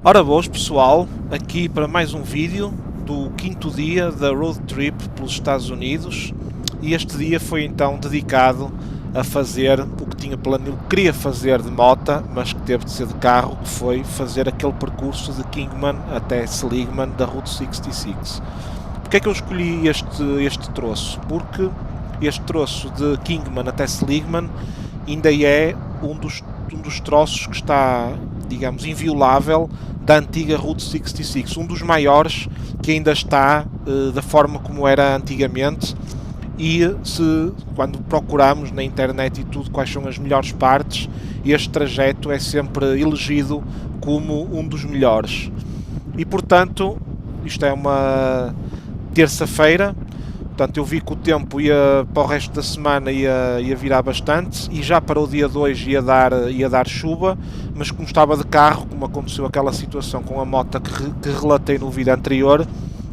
Ora boas pessoal, aqui para mais um vídeo do quinto dia da road trip pelos Estados Unidos, e este dia foi então dedicado a fazer o que tinha plano, eu queria fazer de mota, mas que teve de ser de carro, que foi fazer aquele percurso de Kingman até Seligman da Route 66. Porque é que eu escolhi este troço? Porque este troço de Kingman até Seligman ainda é um dos troços que está, digamos, inviolável da antiga Route 66, um dos maiores que ainda está da forma como era antigamente. E quando procuramos na internet e tudo quais são as melhores partes, este trajeto é sempre elegido como um dos melhores. E portanto, isto é uma terça-feira. Portanto, eu vi que o tempo ia para o resto da semana ia virar bastante, e já para o dia 2 ia dar chuva, mas como estava de carro, como aconteceu aquela situação com a moto que relatei no vídeo anterior,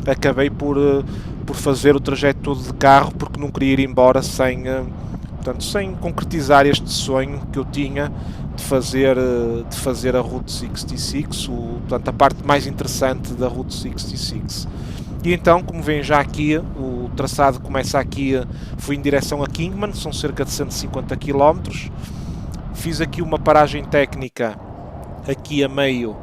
acabei por fazer o trajeto todo de carro, porque não queria ir embora sem concretizar este sonho que eu tinha de fazer a Route 66, portanto, a parte mais interessante da Route 66. E então, como veem já aqui, o traçado começa aqui, foi em direção a Kingman, são cerca de 150 km. Fiz aqui uma paragem técnica aqui a meio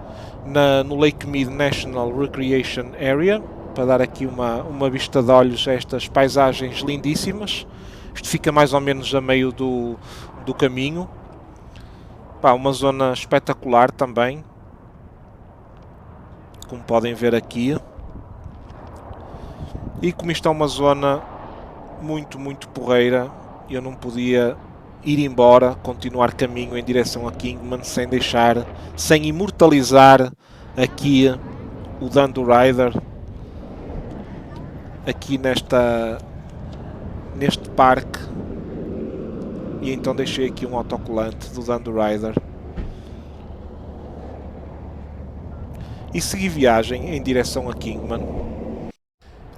no Lake Mead National Recreation Area, para dar aqui uma vista de olhos a estas paisagens lindíssimas. Isto fica mais ou menos a meio do caminho. Pá, uma zona espetacular também, como podem ver aqui. E como isto é uma zona muito porreira, eu não podia ir embora, continuar caminho em direção a Kingman sem imortalizar aqui o Dando Rider, aqui neste parque. E então deixei aqui um autocolante do Dando Rider e segui viagem em direção a Kingman.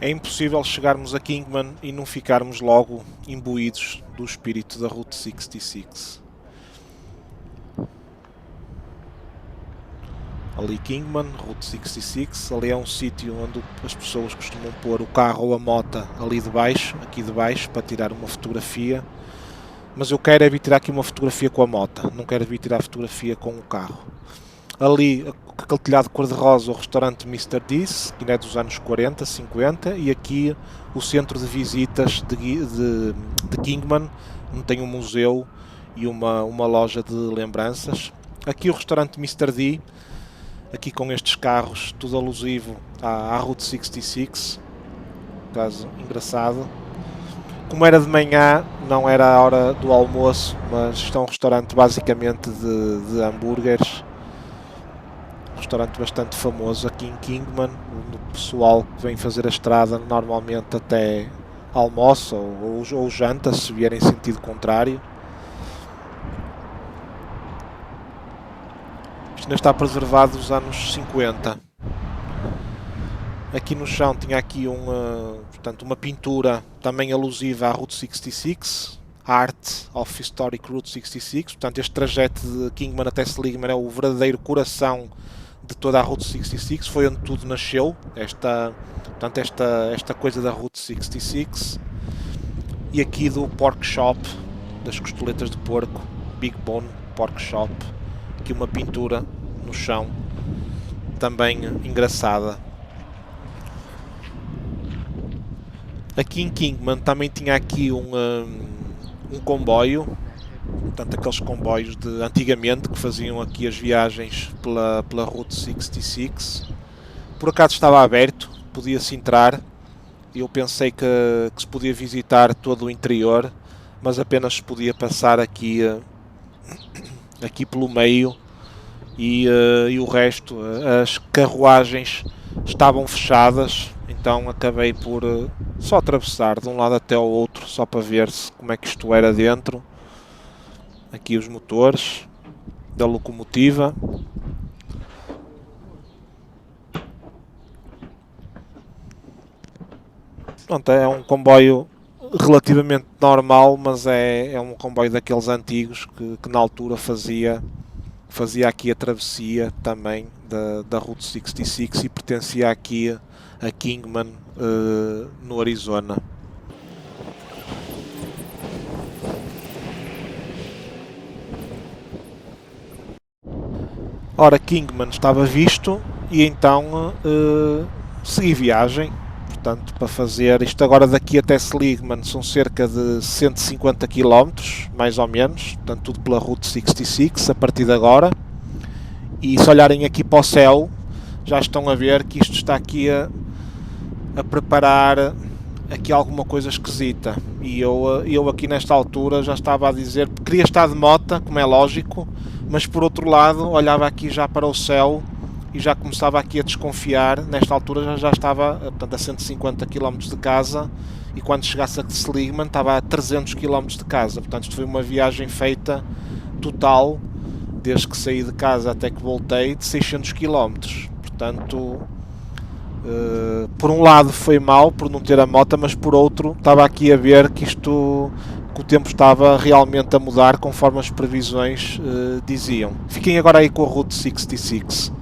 É impossível chegarmos a Kingman e não ficarmos logo imbuídos do espírito da Route 66. Ali Kingman, Route 66, ali é um sítio onde as pessoas costumam pôr o carro ou a moto ali debaixo, aqui debaixo, para tirar uma fotografia. Mas eu quero é vir tirar aqui uma fotografia com a moto, não quero vir tirar fotografia com o carro. Ali, aquele telhado cor-de-rosa, o restaurante Mr. Dees, que é dos anos 40, 50, e aqui o centro de visitas de Kingman, onde tem um museu e uma loja de lembranças. Aqui o restaurante Mr. D, aqui com estes carros, tudo alusivo à Route 66, caso engraçado. Como era de manhã, não era a hora do almoço, mas isto é um restaurante basicamente de hambúrgueres. Restaurante bastante famoso aqui em Kingman, onde o pessoal que vem fazer a estrada normalmente até almoça ou janta, se vier em sentido contrário. Isto ainda está preservado dos anos 50. Aqui no chão tinha aqui portanto, uma pintura também alusiva à Route 66, Art of Historic Route 66. Portanto, este trajeto de Kingman até Seligman é o verdadeiro coração de toda a Route 66, foi onde tudo nasceu, esta coisa da Route 66. E aqui do Pork Shop, das costoletas de porco, Big Bone Pork Shop, aqui uma pintura no chão, também engraçada. Aqui em Kingman também tinha aqui um comboio, portanto aqueles comboios de antigamente que faziam aqui as viagens pela Route 66. Por acaso estava aberto, podia-se entrar. Eu pensei que se podia visitar todo o interior, mas apenas se podia passar aqui pelo meio, e o resto, as carruagens estavam fechadas, então acabei por só atravessar de um lado até ao outro, só para ver como é que isto era dentro. Aqui os motores da locomotiva. Pronto, é um comboio relativamente normal, mas é um comboio daqueles antigos que na altura fazia fazia aqui a travessia também da Route 66 e pertencia aqui a Kingman, no Arizona. Ora, Kingman estava visto e então segui viagem. Portanto, para fazer isto agora daqui até Seligman são cerca de 150 km, mais ou menos, portanto tudo pela Route 66 a partir de agora. E se olharem aqui para o céu, já estão a ver que isto está aqui a preparar aqui alguma coisa esquisita. E eu aqui nesta altura já estava a dizer, queria estar de moto, como é lógico, mas por outro lado olhava aqui já para o céu e já começava aqui a desconfiar. Nesta altura já estava, portanto, a 150 km de casa, e quando chegasse a Seligman estava a 300 km de casa. Portanto, isto foi uma viagem feita total, desde que saí de casa até que voltei, de 600 km. Portanto, por um lado foi mau por não ter a moto, mas por outro estava aqui a ver que que o tempo estava realmente a mudar conforme as previsões diziam. Fiquem agora aí com a Route 66.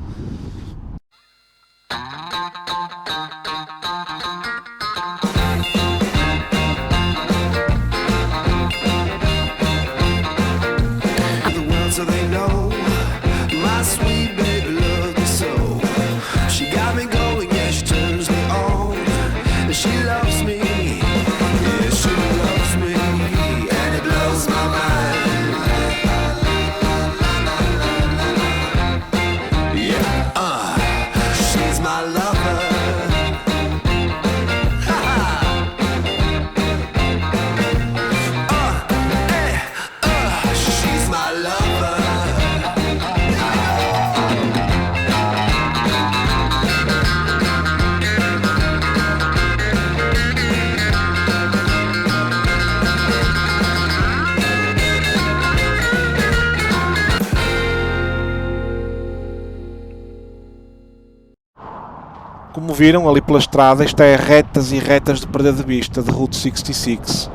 So they know my sweet baby loves me so. She got me going, yeah, she turns me on. She loves me, yeah, she loves me, and it blows my mind. Yeah, she's my lover. She's my lover. Como viram ali pela estrada, isto é retas e retas de perder de vista de Route 66.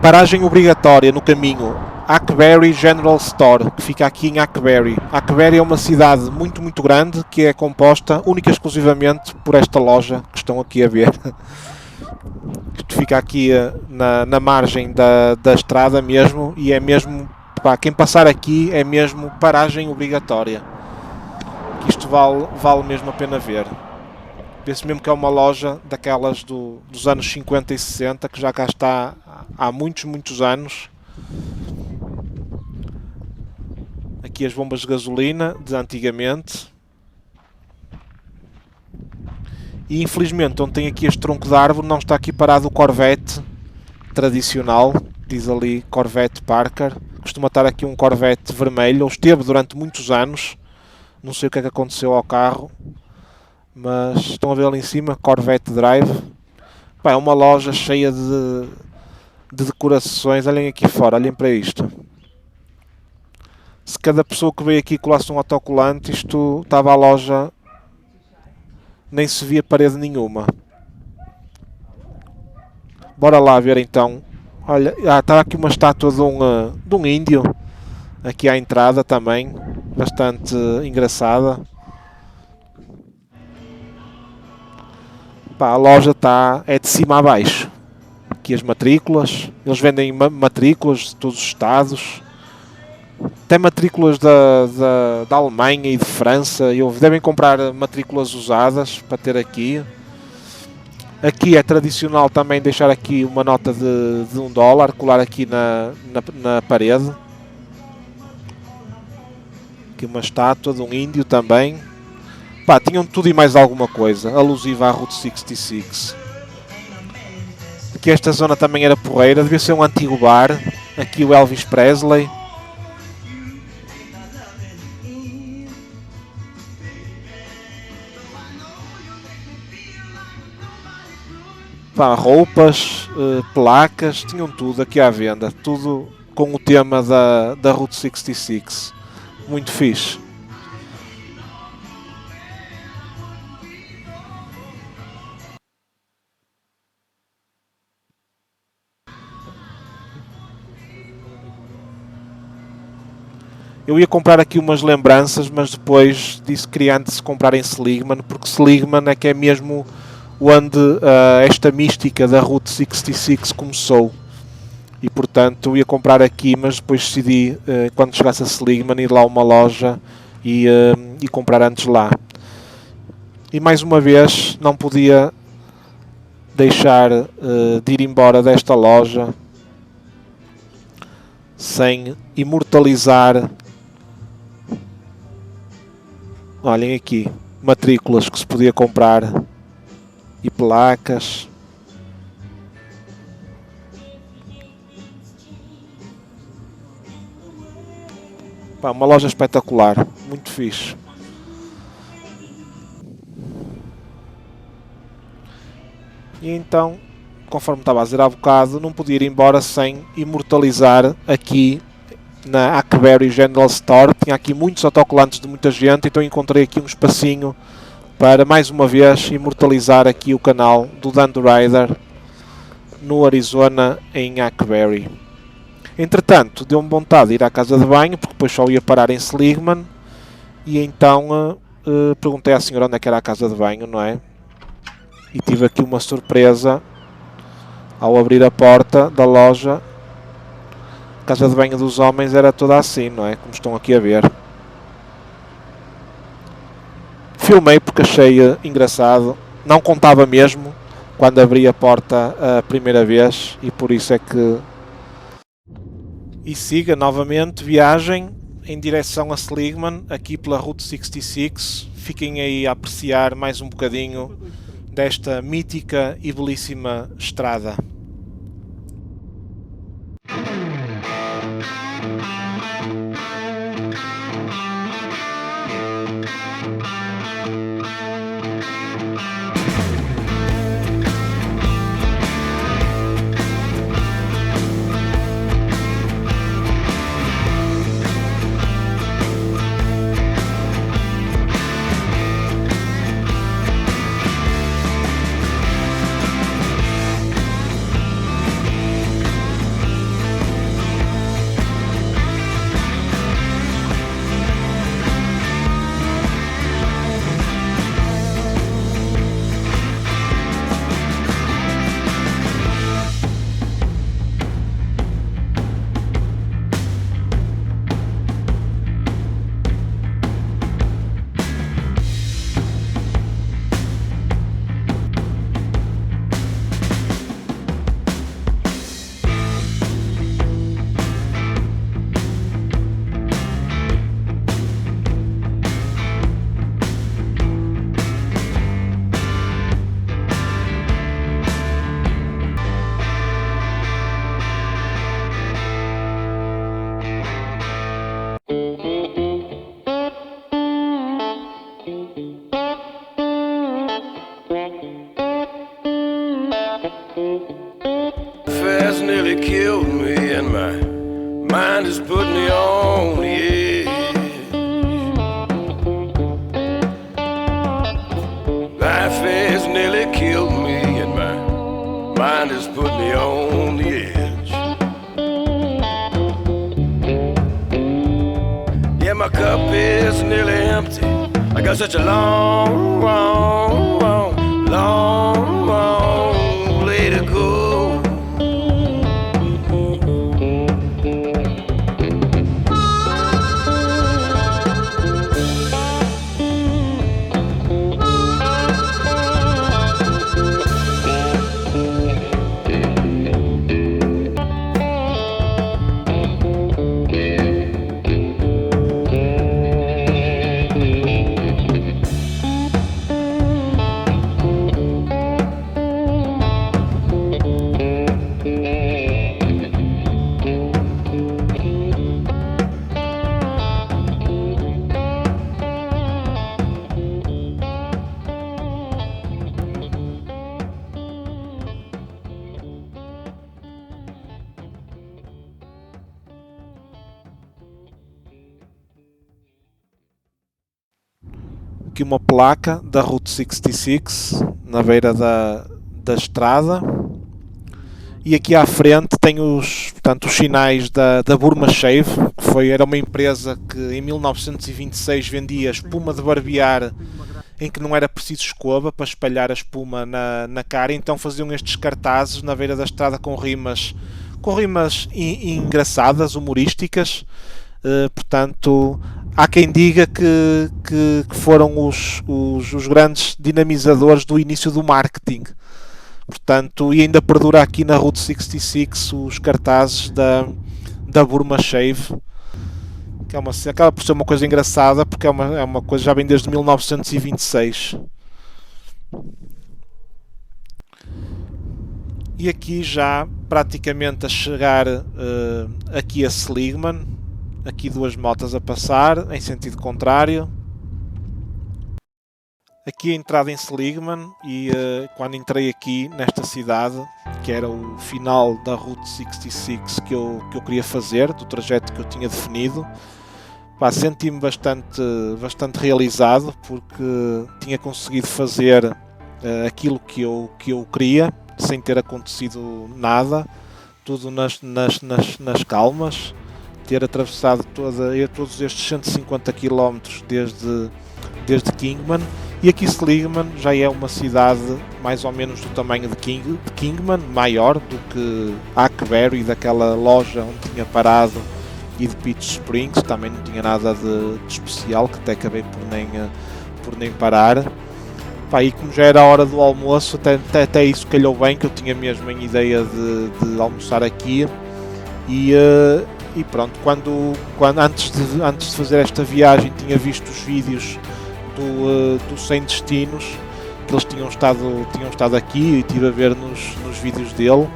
Paragem obrigatória no caminho, Hackberry General Store, que fica aqui em Hackberry. Hackberry é uma cidade muito, muito grande, que é composta única e exclusivamente por esta loja que estão aqui a ver. Isto fica aqui na margem da estrada mesmo, e é mesmo, pá, quem passar aqui é mesmo paragem obrigatória. Que isto vale mesmo a pena ver. Vê-se mesmo que é uma loja daquelas dos anos 50 e 60, que já cá está há muitos, muitos anos. Aqui as bombas de gasolina de antigamente. E infelizmente onde tem aqui este tronco de árvore não está aqui parado o Corvette tradicional. Diz ali Corvette Parker. Costuma estar aqui um Corvette vermelho, ou esteve durante muitos anos. Não sei o que é que aconteceu ao carro, mas estão a ver ali em cima, Corvette Drive. Pá, é uma loja cheia de decorações. Olhem aqui fora, olhem para isto. Se cada pessoa que veio aqui colasse um autocolante, isto estava a loja, nem se via parede nenhuma. Bora lá ver então. Olha, está aqui uma estátua de um índio aqui à entrada também, bastante engraçada. Pá, a loja é de cima a baixo. Aqui as matrículas, eles vendem matrículas de todos os estados, até matrículas da Alemanha e de França. Devem comprar matrículas usadas para ter aqui. Aqui é tradicional também deixar aqui uma nota de $1, colar aqui na parede. Aqui uma estátua de um índio também. Pá, tinham tudo e mais alguma coisa alusiva à Route 66. Aqui esta zona também era porreira, devia ser um antigo bar. Aqui o Elvis Presley. Pá, roupas, placas, tinham tudo aqui à venda. Tudo com o tema da Route 66. Muito fixe. Eu ia comprar aqui umas lembranças, mas depois disse que queria antes comprar em Seligman, porque Seligman é que é mesmo onde esta mística da Route 66 começou. E portanto eu ia comprar aqui, mas depois decidi, quando chegasse a Seligman, ir lá a uma loja e comprar antes lá. E mais uma vez não podia deixar de ir embora desta loja sem imortalizar, olhem aqui, matrículas que se podia comprar e placas. Pá, uma loja espetacular, muito fixe. E então, conforme estava a dizer há bocado, não podia ir embora sem imortalizar aqui na Hackberry General Store. Tinha aqui muitos autocolantes de muita gente, então encontrei aqui um espacinho para mais uma vez imortalizar aqui o canal do Dan Rider no Arizona em Hackberry. Entretanto, deu-me vontade de ir à casa de banho, porque depois só ia parar em Seligman, e então perguntei à senhora onde é que era a casa de banho, não é? E tive aqui uma surpresa ao abrir a porta da loja. A casa de banho dos homens era toda assim, não é? Como estão aqui a ver. Filmei porque achei engraçado. Não contava mesmo quando abri a porta a primeira vez, e por isso é que... E siga novamente viagem em direção a Seligman, aqui pela Route 66. Fiquem aí a apreciar mais um bocadinho desta mítica e belíssima estrada. Fast nearly killed me and my mind has put me on the edge. Life has nearly killed me and my mind has put me on the edge. Yeah, my cup is nearly empty. I got such a long way to go. Aqui uma placa da Route 66 na beira da estrada, e aqui à frente tem os sinais da Burma Shave, que Era uma empresa que em 1926 vendia espuma de barbear em que não era preciso escova para espalhar a espuma na cara, então faziam estes cartazes na beira da estrada com rimas engraçadas, humorísticas. Portanto, há quem diga que foram os grandes dinamizadores do início do marketing. Portanto, e ainda perdura aqui na Route 66 os cartazes da Burma Shave, que acaba por ser uma coisa engraçada, porque é uma coisa já vem desde 1926. E aqui já praticamente a chegar aqui a Seligman, aqui duas motas a passar em sentido contrário. Aqui a entrada em Seligman e quando entrei aqui nesta cidade, que era o final da Route 66 que eu queria fazer, do trajeto que eu tinha definido, senti-me bastante realizado, porque tinha conseguido fazer aquilo que eu queria, sem ter acontecido nada, tudo nas calmas, ter atravessado todos estes 150 km desde Kingman. E aqui Seligman já é uma cidade mais ou menos do tamanho de Kingman, maior do que Hackberry, daquela loja onde tinha parado, e de Peach Springs, também não tinha nada de especial, que até acabei por nem parar. E como já era a hora do almoço, até isso calhou bem, que eu tinha mesmo a ideia de almoçar aqui. E pronto, antes de fazer esta viagem, tinha visto os vídeos do Sem Destinos, que eles tinham estado aqui, e estive a ver nos vídeos dele,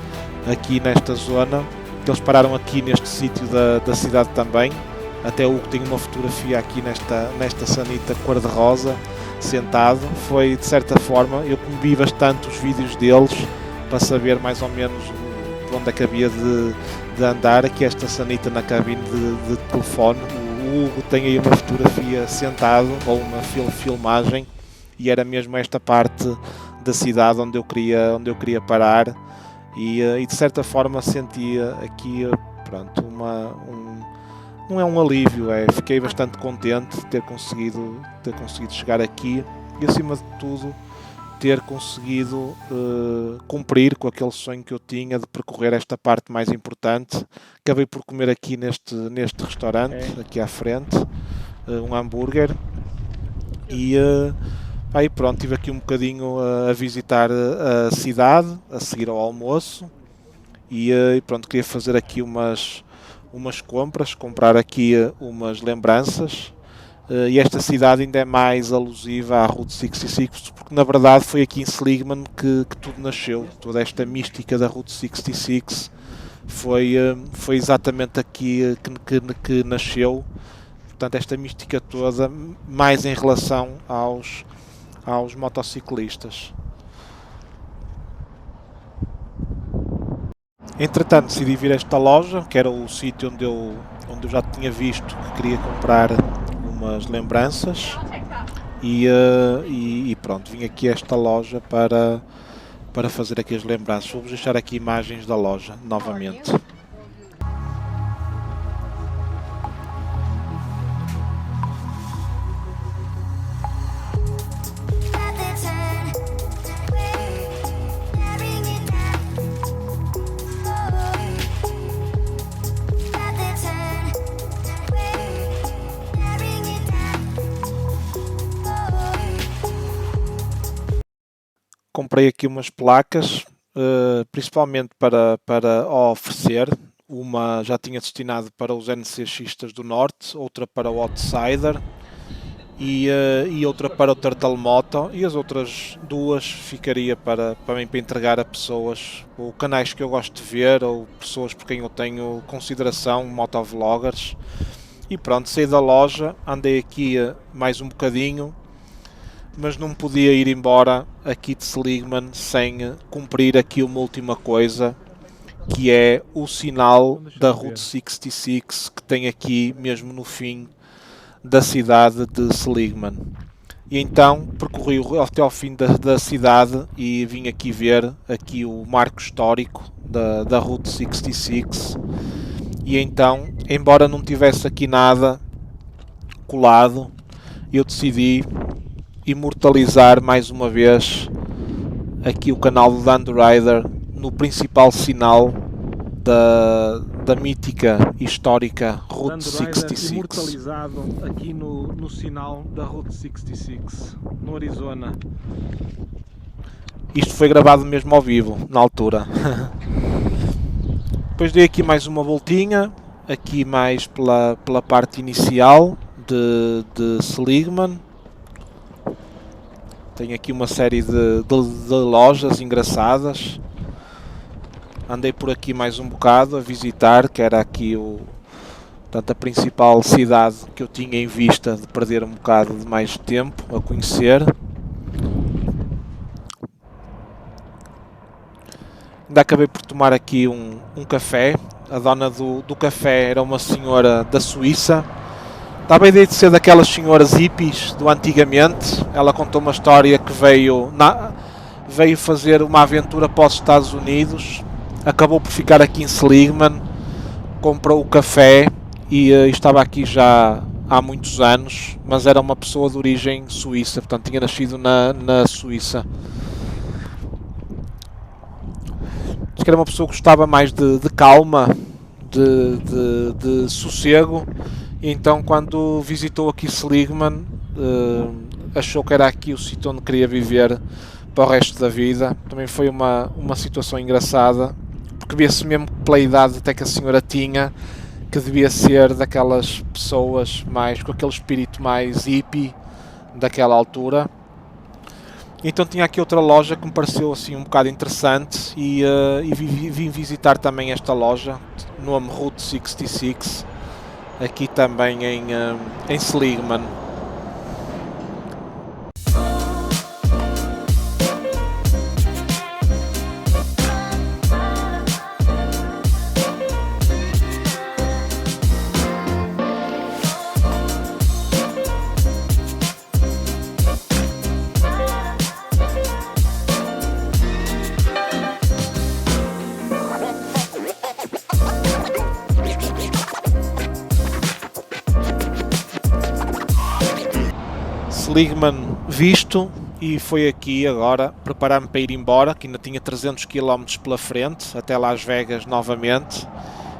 aqui nesta zona, que eles pararam aqui neste sítio da cidade também. Até o que tem uma fotografia aqui nesta sanita cor-de-rosa, sentado. Foi, de certa forma, eu vi bastante os vídeos deles para saber mais ou menos por onde é que havia de andar. Aqui esta sanita na cabine de telefone. O Hugo tem aí uma fotografia sentado, ou uma filmagem, e era mesmo esta parte da cidade onde eu queria parar, e de certa forma sentia aqui, pronto, não é um alívio, fiquei bastante contente de ter conseguido chegar aqui, e acima de tudo ter conseguido cumprir com aquele sonho que eu tinha de percorrer esta parte mais importante. Acabei por comer aqui neste restaurante, aqui à frente, um hambúrguer, e aí pronto, estive aqui um bocadinho a visitar a cidade, a seguir ao almoço, e pronto, queria fazer aqui umas comprar aqui umas lembranças. E esta cidade ainda é mais alusiva à Route 66, porque na verdade foi aqui em Seligman que tudo nasceu. Toda esta mística da Route 66 foi exatamente aqui que nasceu. Portanto, esta mística toda, mais em relação aos motociclistas. Entretanto, decidi vir a esta loja, que era o sítio onde eu já tinha visto que queria comprar umas lembranças, e pronto, vim aqui a esta loja para fazer aqui as lembranças. Vou-vos deixar aqui imagens da loja novamente. Comprei aqui umas placas, principalmente para oferecer. Uma já tinha destinado para os NCXistas do Norte, outra para o Outsider e outra para o Turtle Moto, e as outras duas ficaria para entregar a pessoas ou canais que eu gosto de ver, ou pessoas por quem eu tenho consideração, motovloggers. E pronto, saí da loja, andei aqui mais um bocadinho, mas não podia ir embora aqui de Seligman sem cumprir aqui uma última coisa, que é o sinal da Route 66 que tem aqui mesmo no fim da cidade de Seligman. E então percorri até ao fim da cidade e vim aqui ver aqui o marco histórico da Route 66, E então, embora não tivesse aqui nada colado, eu decidi imortalizar mais uma vez aqui o canal do Dan the Rider no principal sinal da mítica e histórica Route 66. Imortalizado aqui no sinal da Route 66, no Arizona. Isto foi gravado mesmo ao vivo, na altura. Depois dei aqui mais uma voltinha, aqui mais pela parte inicial de Seligman. Tenho aqui uma série de lojas engraçadas. Andei por aqui mais um bocado a visitar, que era aqui portanto, a principal cidade que eu tinha em vista de perder um bocado de mais tempo a conhecer. Ainda acabei por tomar aqui um café. A dona do café era uma senhora da Suíça. Dava a ideia de ser daquelas senhoras hippies do antigamente. Ela contou uma história que veio fazer uma aventura para os Estados Unidos. Acabou por ficar aqui em Seligman. Comprou o café e estava aqui já há muitos anos. Mas era uma pessoa de origem suíça. Portanto, tinha nascido na Suíça. Acho que era uma pessoa que gostava mais de calma, de sossego, e então quando visitou aqui Seligman, achou que era aqui o sítio onde queria viver para o resto da vida. Também foi uma situação engraçada, porque via-se mesmo pela idade até que a senhora tinha, que devia ser daquelas pessoas mais com aquele espírito mais hippie daquela altura. Então tinha aqui outra loja que me pareceu assim um bocado interessante e vim visitar também esta loja, nome Route 66, aqui também em Seligman. Seligman visto, e foi aqui agora preparar-me para ir embora, que ainda tinha 300 km pela frente, até Las Vegas novamente,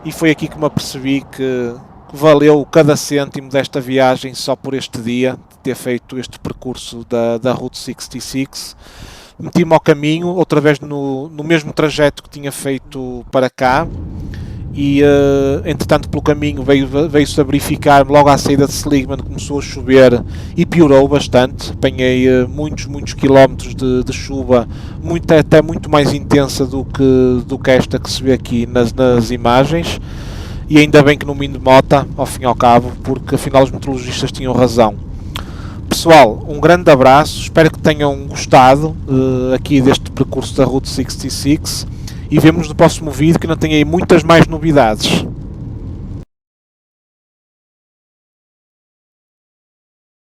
e foi aqui que me apercebi que valeu cada cêntimo desta viagem só por este dia, de ter feito este percurso da Route 66. Meti-me ao caminho, outra vez no mesmo trajeto que tinha feito para cá, e entretanto pelo caminho veio-se a verificar, logo à saída de Seligman começou a chover e piorou bastante. Apanhei muitos quilómetros de chuva, até muito mais intensa do que esta que se vê aqui nas imagens, e ainda bem que não me indo de moto, ao fim e ao cabo, porque afinal os meteorologistas tinham razão. Pessoal, um grande abraço, espero que tenham gostado aqui deste percurso da Route 66, e vemo-nos no próximo vídeo, que ainda tem aí muitas mais novidades.